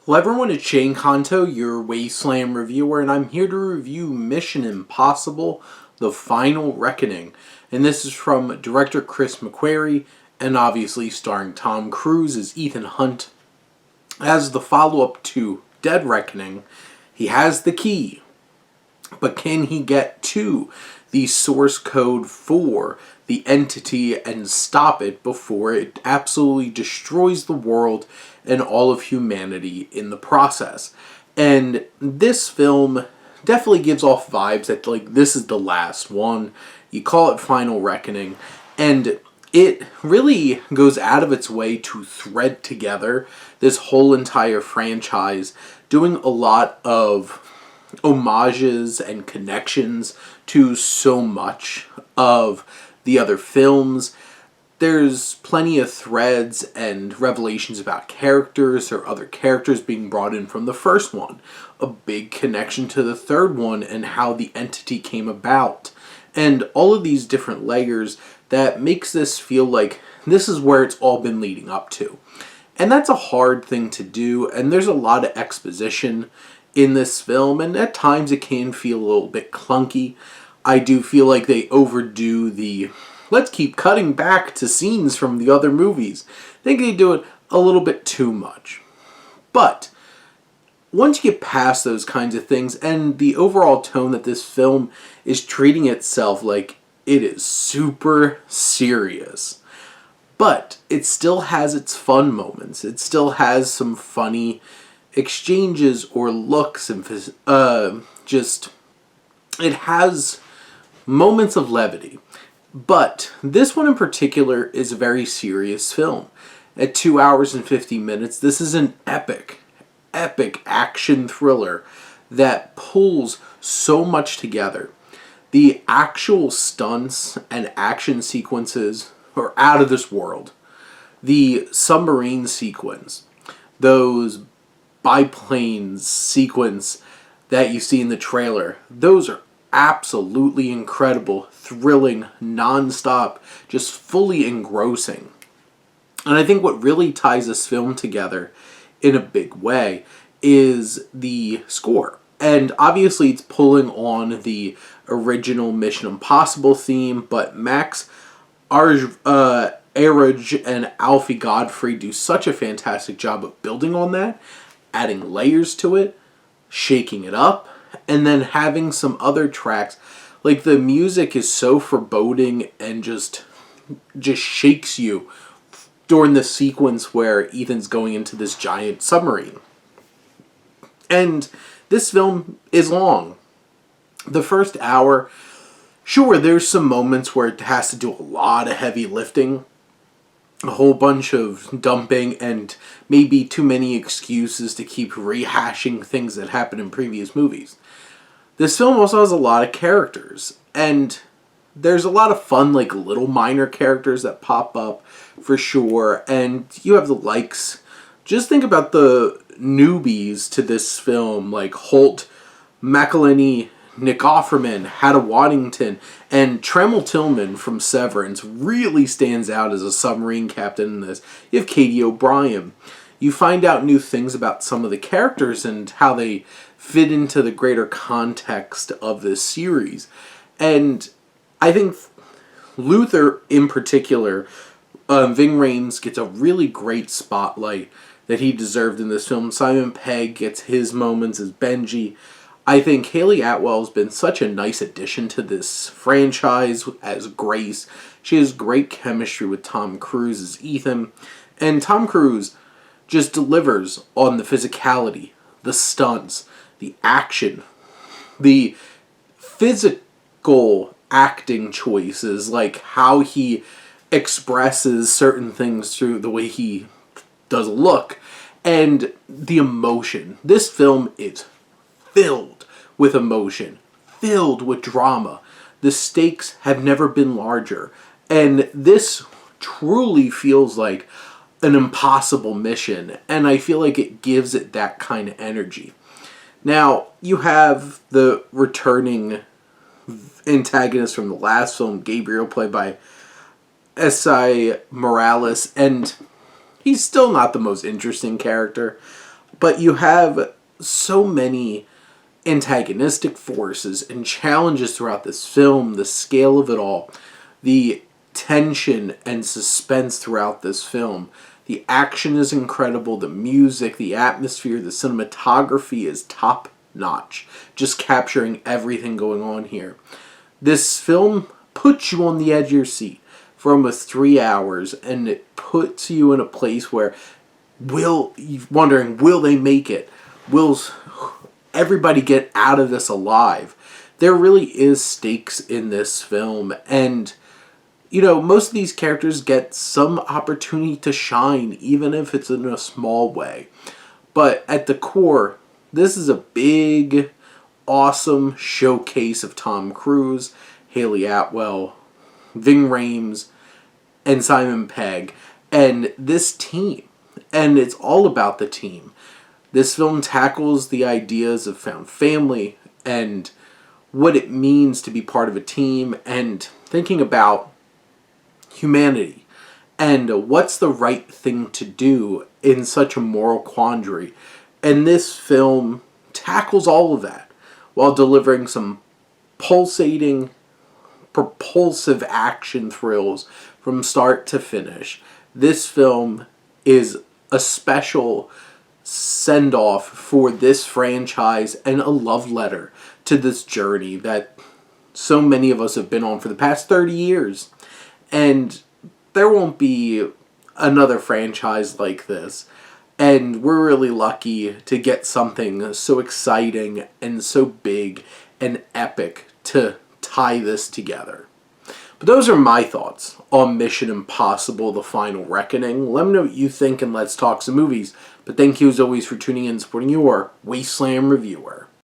Hello everyone, it's Shane Kanto, your Wasteland reviewer, and I'm here to review Mission Impossible: The Final Reckoning. And this is from director Chris McQuarrie, and obviously starring Tom Cruise as Ethan Hunt. As the follow-up to Dead Reckoning, he has the key, but can he get to the source code for the entity and stop it before it absolutely destroys the world and all of humanity in the process? And this film definitely gives off vibes that, like, this is the last one. You call it Final Reckoning, and it really goes out of its way to thread together this whole entire franchise, doing a lot of homages and connections to so much of the other films. There's plenty of threads and revelations about characters or other characters being brought in from the first one. A big connection to the third one and how the entity came about. And all of these different layers that makes this feel like this is where it's all been leading up to. And that's a hard thing to do, and there's a lot of exposition in this film, and at times it can feel a little bit clunky. I do feel like they overdo the let's keep cutting back to scenes from the other movies. I think they do it a little bit too much. But once you get past those kinds of things and the overall tone that this film is treating itself like it is super serious, but it still has its fun moments. It still has some funny exchanges or looks and it has moments of levity. But this one in particular is a very serious film. At 2 hours and 50 minutes, this is an epic action thriller that pulls so much together. The actual stunts and action sequences are out of this world. The submarine sequence, those biplanes sequence that you see in the trailer, those are absolutely incredible, thrilling, non-stop, just fully engrossing. And I think what really ties this film together in a big way is the score. And obviously it's pulling on the original Mission Impossible theme, but Max Argerich and Alfie Godfrey do such a fantastic job of building on that, adding layers to it, shaking it up, and then having some other tracks. Like, the music is so foreboding and just shakes you during the sequence where Ethan's going into this giant submarine. And this film is long. The first hour, sure, there's some moments where it has to do a lot of heavy lifting, a whole bunch of dumping, and maybe too many excuses to keep rehashing things that happened in previous movies. This film also has a lot of characters, and there's a lot of fun, like, little minor characters that pop up, for sure, and you have the likes. Just think about the newbies to this film, like Holt, McElhenney, Nick Offerman, Hatta Waddington, and Tremel Tillman from Severance really stands out as a submarine captain in this. You have Katie O'Brien. You find out new things about some of the characters and how they fit into the greater context of this series. And I think Luther in particular, Ving Rhames gets a really great spotlight that he deserved in this film. Simon Pegg gets his moments as Benji. I think Haley Atwell has been such a nice addition to this franchise as Grace. She has great chemistry with Tom Cruise as Ethan. And Tom Cruise just delivers on the physicality, the stunts, the action, the physical acting choices, like how he expresses certain things through the way he does look, and the emotion. This film is filled with emotion, filled with drama. The stakes have never been larger, and this truly feels like an impossible mission, and I feel like it gives it that kind of energy. Now, you have the returning antagonist from the last film, Gabriel, played by Esai Morales, and he's still not the most interesting character. But you have so many antagonistic forces and challenges throughout this film, the scale of it all, the tension and suspense throughout this film. The action is incredible, the music, the atmosphere, the cinematography is top notch, just capturing everything going on here. This film puts you on the edge of your seat for almost 3 hours, and it puts you in a place where will they make it? Will everybody get out of this alive? There really is stakes in this film, and most of these characters get some opportunity to shine, even if it's in a small way. But at the core, this is a big, awesome showcase of Tom Cruise, Haley Atwell, Ving Rhames, and Simon Pegg, and this team. And it's all about the team. This film tackles the ideas of found family and what it means to be part of a team, and thinking about humanity and what's the right thing to do in such a moral quandary. And this film tackles all of that while delivering some pulsating, propulsive action thrills from start to finish. This film is a special send-off for this franchise and a love letter to this journey that so many of us have been on for the past 30 years. And there won't be another franchise like this. And we're really lucky to get something so exciting and so big and epic to tie this together. But those are my thoughts on Mission Impossible: The Final Reckoning. Let me know what you think, and let's talk some movies. But thank you as always for tuning in and supporting your Wasteland reviewer.